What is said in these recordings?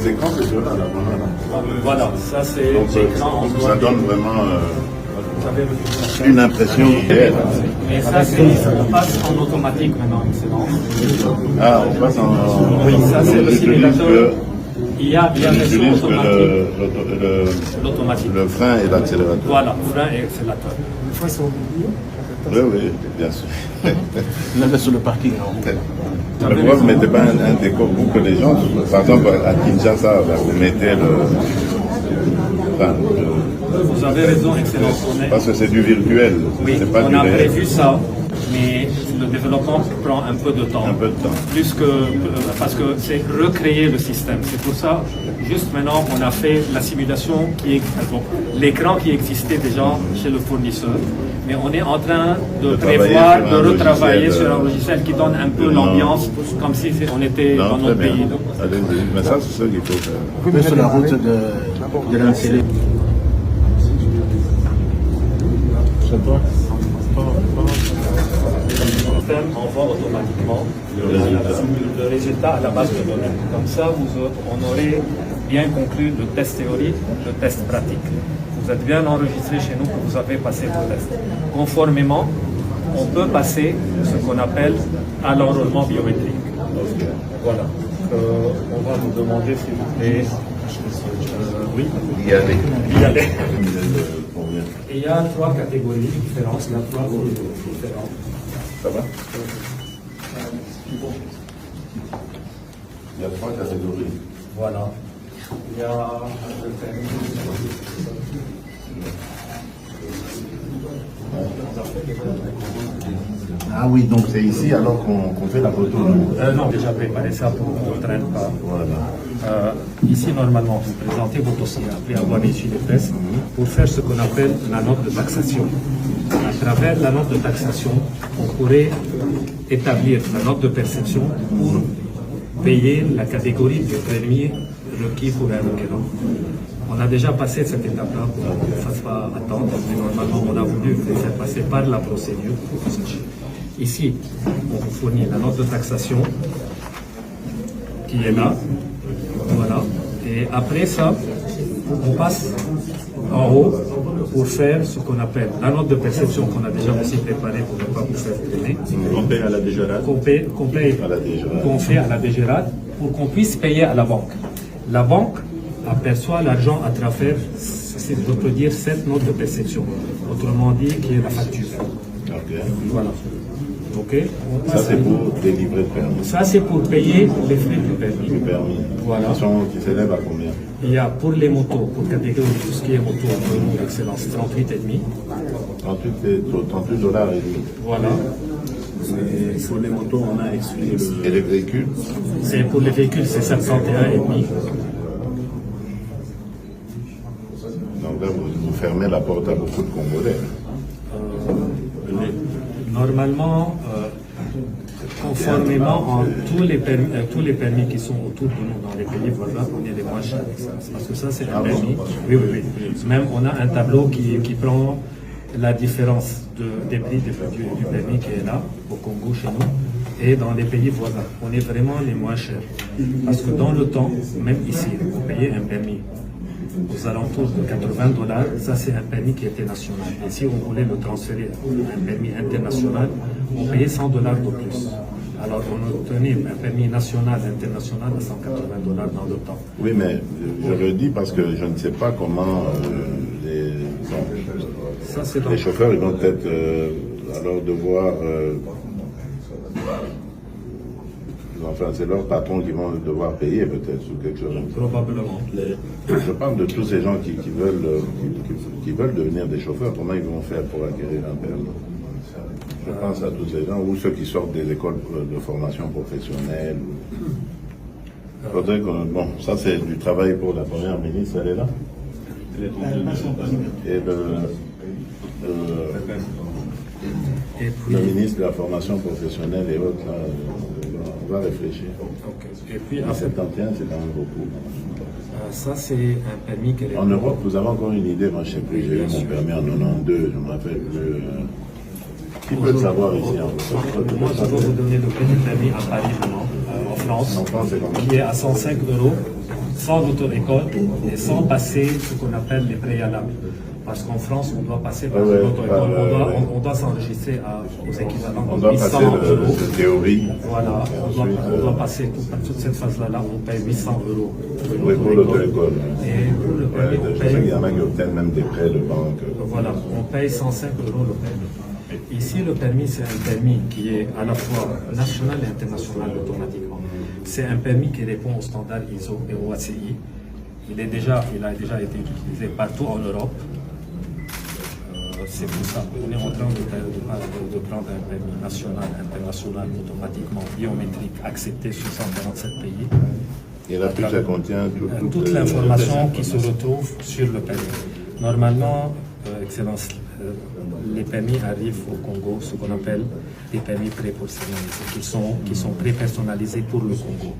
les écrans, c'est ceux-là, là. Voilà, ça c'est Donc, l'écran. ça donne vraiment une impression réelle. Mais ça, on passe en automatique maintenant, excellent. Ah, on passe en... Oui, ça c'est le simulateur. Il y a bien sûr l'automatique. Le frein et l'accélérateur. Voilà, frein et accélérateur. Oui, oui, bien sûr. Vous l'avez sur le parking. Mais pourquoi vous ne mettez pas un décor pour que les gens, par exemple à Kinshasa, vous mettez Vous avez raison, excellent. Parce que c'est du virtuel, oui, c'est pas on du a réel. prévu ça, mais le développement prend un peu de temps. Un peu de temps. Plus que, parce que c'est recréer le système. C'est pour ça, juste maintenant, on a fait la simulation qui est, l'écran qui existait déjà chez le fournisseur. Mais on est en train de prévoir, de retravailler sur un logiciel qui donne un peu l'ambiance, comme si on était dans notre pays. Mais ça, c'est ça qu'il faut faire. Vous êtes sur la route de l'Ancélé. Le système envoie automatiquement le résultat à la base de données. Comme ça, on aurait bien conclu le test théorique, le test pratique. Vous êtes bien enregistré chez nous que vous avez passé vos tests. Conformément, on peut passer ce qu'on appelle à l'enrôlement biométrique. Voilà. On va vous demander, s'il vous plaît, oui, Y aller. y aller. Et il y a 3 catégories différentes, il y a 3 groupes différents. Ça va? Il y a 3 catégories. Voilà. Il y a Ah oui, donc C'est ici alors qu'on fait la photo. non, déjà préparé ça pour qu'on ne traîne pas. Voilà. Ici, normalement, vous présentez votre dossier après avoir issu les tests pour faire ce qu'on appelle la note de taxation. À travers la note de taxation, on pourrait établir la note de perception pour payer la catégorie du permis requis pour un requérant. On a déjà passé cette étape-là pour qu'on ne fasse pas attendre, mais normalement, on a voulu faire passer par la procédure pour que vous sachiez. Ici, on vous fournit la note de taxation qui est là. Voilà. Et après ça, on passe en haut pour faire ce qu'on appelle la note de perception qu'on a déjà aussi préparée pour ne pas vous faire traîner. On paye à la DGRAD. Qu'on fait à la DGRAD pour qu'on puisse payer à la banque. La banque aperçoit l'argent à travers, on peut dire, cette note de perception. Autrement dit, qui est la facture. Ok. Voilà. Ok. Ça, c'est pour délivrer le permis. Ça, c'est pour payer les frais du permis. Le permis. Voilà. Qui s'élève à combien? Il y a pour les motos, pour catégorie, tout ce qui est moto, excellence, 38,5. 38 dollars et demi. Voilà. Et sur les motos, on a exclu Et les véhicules? C'est pour les véhicules, c'est 701,5. Donc là, vous fermez la porte à beaucoup de Congolais. Normalement, conformément à tous les permis qui sont autour de nous dans les pays voisins, on est les moins chers. Parce que ça, c'est un permis. Oui, oui, oui. Même on a un tableau qui prend la différence des prix du permis qui est là, au Congo, chez nous, et dans les pays voisins. On est vraiment les moins chers. Parce que dans le temps, même ici, vous payez un permis aux alentours de 80 dollars, ça c'est un permis qui était national. Et si on voulait le transférer à un permis international, on payait 100 dollars de plus. Alors on obtenait un permis national, international à 180 dollars dans le temps. Oui, mais je le dis parce que je ne sais pas comment les chauffeurs ils vont peut-être alors devoir... enfin, c'est leurs patrons qui vont devoir payer peut-être ou quelque chose. Probablement. Je parle de tous ces gens qui veulent devenir des chauffeurs. Comment ils vont faire pour acquérir un permis? Je pense à tous ces gens ou ceux qui sortent des écoles de formation professionnelle. Faudrait que, bon, ça c'est du travail pour la première ministre, elle est là. Et le ministre de la formation professionnelle et autres, là, on va réfléchir. Et puis, en 71, c'est quand même beaucoup. Ça, c'est un permis qui est... En Europe, vous avez encore une idée, moi je ne sais plus, j'ai eu mon permis en 92, je me rappelle plus. Qui peut le savoir ici en Europe? Moi, je vais vous donner le prix du permis à Paris maintenant, en France, c'est qui est à 105 €. sans l'auto-école et sans passer ce qu'on appelle les préalables. Parce qu'en France, on doit passer par l'auto-école, on doit s'enregistrer aux équivalents On de doit 800 passer euros. la théorie. Voilà, on doit passer toute cette phase-là, on paye 800 euros Oui, pour l'auto-école. Et pour le permis, on Je sais qu'il paye, y en a qui obtiennent même des prêts de banque. voilà, on paye 105 euros le permis. Ici, le permis, c'est un permis qui est à la fois national et international automatiquement. C'est un permis qui répond aux standards ISO et au ACI. Il a déjà été utilisé partout en Europe. C'est pour ça qu'on est en train de prendre un permis national, international, automatiquement, biométrique, accepté sur 147 pays. Et la puce, ça contient Toute l'information qui se retrouve sur le permis. Normalement, Excellence, les permis arrivent au Congo, ce qu'on appelle des permis pré-personnalisés, qui sont pré-personnalisés pour le Congo.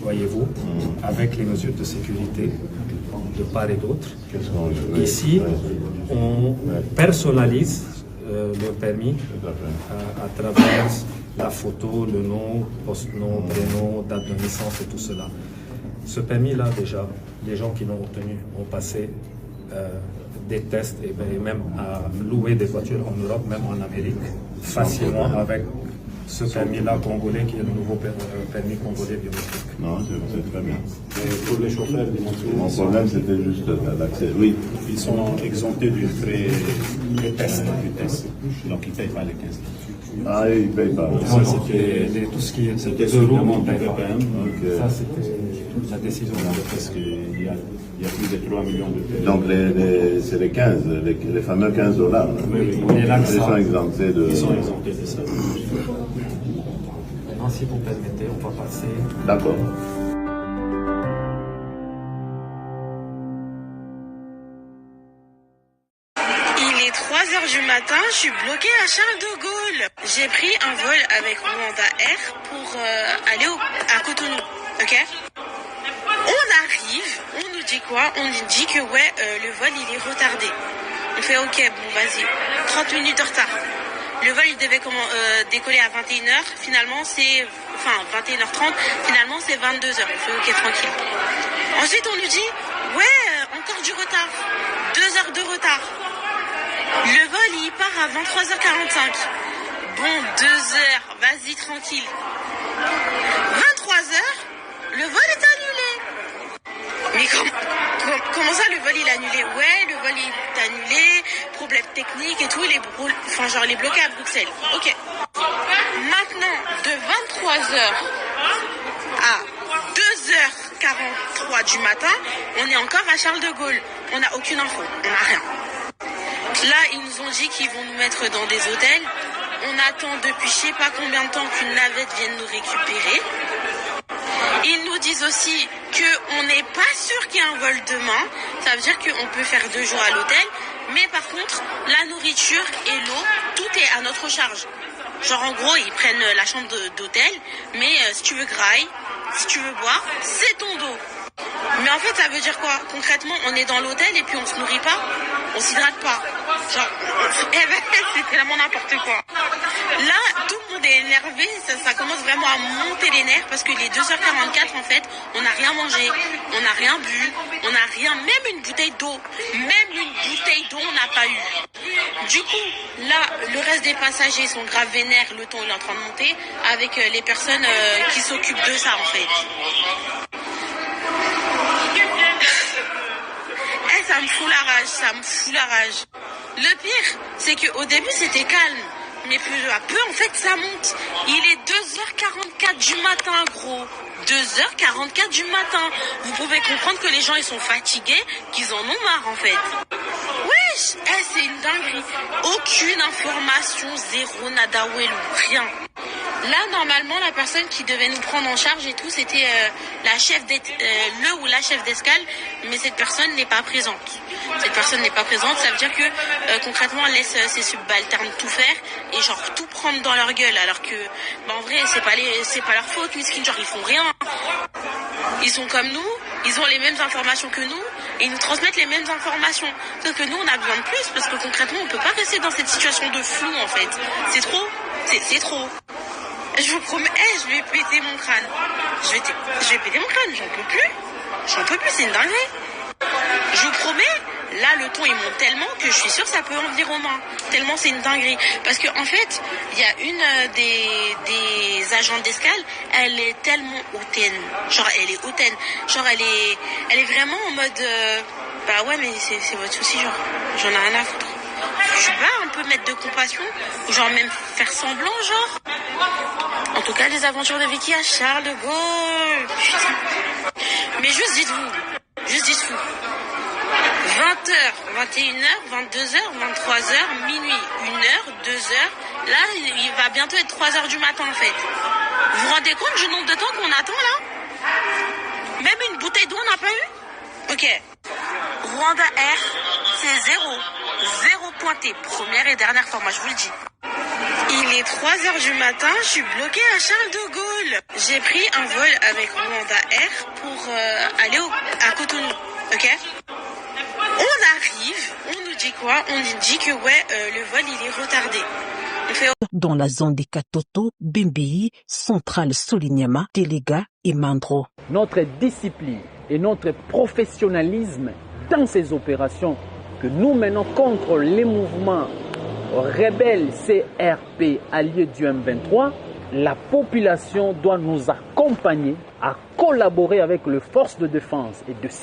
Voyez-vous, avec les mesures de sécurité de part et d'autre. Ici, on personnalise le permis à travers la photo, le nom, post-nom, prénom, date de naissance et tout cela. Ce permis-là, déjà, les gens qui l'ont obtenu ont passé des tests et même à louer des voitures en Europe, même en Amérique, facilement avec ce permis-là congolais qui est le nouveau permis congolais biométrique. Non, c'est très bien. Et pour les chauffeurs, Mon problème, c'était juste l'accès. Oui. ils sont exemptés du frais du test. Donc ils ne payent pas les 15 000. Ah, ils ne payent pas. C'était tout ce qui est C'était deux roues, supplément on du paye pas. VPN. Donc, Ça, c'était la décision. parce qu'il y a plus de 3 millions de pays. Donc, c'est les 15, les fameux 15 $. Là. Et là, Ils sont exemptés de. Ils sont exemptés de ça. Maintenant, si vous permettez, on va passer. D'accord. Il est 3h du matin, je suis bloquée à Charles de Gaulle. J'ai pris un vol avec Rwanda Air pour aller à Cotonou, ok? On arrive, on nous dit quoi? On nous dit que ouais, le vol il est retardé. On fait ok, bon vas-y, 30 minutes de retard. Le vol il devait décoller à 21h, finalement c'est, 21h30, finalement c'est 22h. On fait ok, tranquille. Ensuite on nous dit, ouais, encore du retard, 2 heures de retard. Le vol il part à 23h45. Bon, 2 heures, vas-y tranquille. 23h, le vol est annulé. Mais comment ça le vol il est annulé? Ouais, le vol il est annulé, problème technique et tout, les bloqués à Bruxelles. Ok. Maintenant, de 23h à 2h43 du matin, on est encore à Charles de Gaulle. On n'a aucune info, on n'a rien. Là, ils nous ont dit qu'ils vont nous mettre dans des hôtels. On attend depuis je sais pas combien de temps qu'une navette vienne nous récupérer. Ils nous disent aussi qu'on n'est pas sûr qu'il y ait un vol demain. Ça veut dire qu'on peut faire 2 jours à l'hôtel. Mais par contre, la nourriture et l'eau, tout est à notre charge. Genre en gros, ils prennent la chambre d'hôtel. Mais si tu veux graille, si tu veux boire, c'est ton dos. Mais en fait, ça veut dire quoi? Concrètement, on est dans l'hôtel et puis on se nourrit pas, on s'hydrate pas. Genre, c'est vraiment n'importe quoi. Là, tout le monde est énervé, ça commence vraiment à monter les nerfs parce que les 2h44, en fait, on n'a rien mangé, on n'a rien bu, on n'a rien, même une bouteille d'eau. Même une bouteille d'eau, on n'a pas eu. Du coup, là, le reste des passagers sont grave vénères, le ton est en train de monter, avec les personnes qui s'occupent de ça, en fait. Ça me fout la rage. Le pire, c'est qu'au début, c'était calme. Mais peu à peu, en fait, ça monte. Il est 2h44 du matin, gros. 2h44 du matin. Vous pouvez comprendre que les gens, ils sont fatigués, qu'ils en ont marre, en fait. Wesh, c'est une dinguerie. Aucune information, zéro, nada, ouelou, rien. Là, normalement, la personne qui devait nous prendre en charge et tout, c'était la chef le ou la chef d'escale, mais cette personne n'est pas présente. Cette personne n'est pas présente, ça veut dire que concrètement, elle laisse ses subalternes tout faire et genre tout prendre dans leur gueule, alors que, en vrai, c'est pas leur faute, miskin, genre ils font rien. Ils sont comme nous, ils ont les mêmes informations que nous et ils nous transmettent les mêmes informations. Sauf que nous, on a besoin de plus parce que concrètement, on peut pas rester dans cette situation de flou en fait. C'est trop, c'est trop. Je vous promets, je vais péter mon crâne. Je vais péter mon crâne, j'en peux plus. J'en peux plus, c'est une dinguerie. Je vous promets, là le ton il monte tellement que je suis sûre que ça peut en venir aux mains. Tellement c'est une dinguerie. Parce que en fait, il y a une des agentes d'escale, elle est tellement hautaine. Genre elle est hautaine. Genre elle est vraiment en mode bah ouais mais c'est votre souci, genre j'en ai rien à foutre. Je vais pas un peu mettre de compassion, ou genre même faire semblant, genre. En tout cas, les aventures de Vicky à Charles de Gaulle. Putain. Mais juste dites-vous. 20h, 21h, 22h, 23h, minuit, 1h, 2h. Là, il va bientôt être 3h du matin, en fait. Vous vous rendez compte du nombre de temps qu'on attend, là? Même une bouteille d'eau, on n'a pas eu? Ok. Rwanda Air, c'est 0 pointé. Première et dernière fois, moi, je vous le dis. Il est 3h du matin, je suis bloquée à Charles de Gaulle. J'ai pris un vol avec Rwanda Air pour aller à Cotonou, ok? On arrive, on nous dit quoi? On nous dit que le vol il est retardé. Dans la zone des Katoto, Bembei, Centrale Solignama, Telega et Mandro. Notre discipline et notre professionnalisme dans ces opérations que nous menons contre les mouvements rebelles CRP alliés du M23, la population doit nous accompagner à collaborer avec les forces de défense et de sécurité